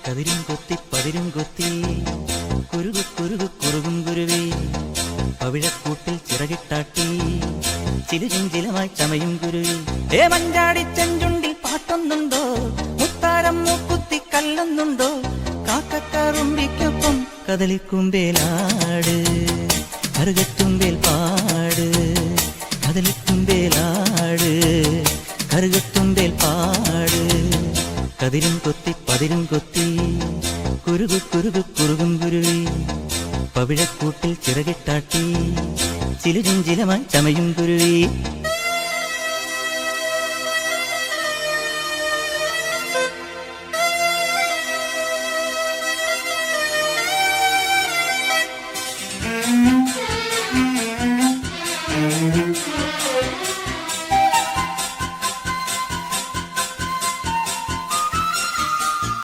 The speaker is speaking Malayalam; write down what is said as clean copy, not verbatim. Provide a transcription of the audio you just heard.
കതിരും കൊത്തി പതിരും കൊത്തി കുരുകു കുരുകു കുറുകും കുരുവി പവിഴക്കൂട്ടിൽ ചിറകിട്ടാട്ടി ചിലുചിഞ്ചിലമായി ചമയും കുരുവി. മഞ്ചാടി ചെഞ്ചുണ്ടിൽ പാട്ടൊന്നുണ്ടോ, മുത്താരം മൂക്കുത്തി കല്ലൊന്നുണ്ടോ, കാക്കക്കറുമ്പിക്കൊപ്പം കദളിക്കുമ്പേലാട് കറുകത്തുമ്പേൽ പാട്, കദളിക്കുമ്പേലാട് കറുകത്തുമ്പേൽ പാട്. കതിരും കൊത്തി പതിരും കൊത്തി കുരുകു കുരുകു കുറുകും കുരുവി പവിഴക്കൂട്ടിൽ ചിറകിട്ടാട്ടി ചിലുചിഞ്ചിലമായി ചമയും കുരുവി.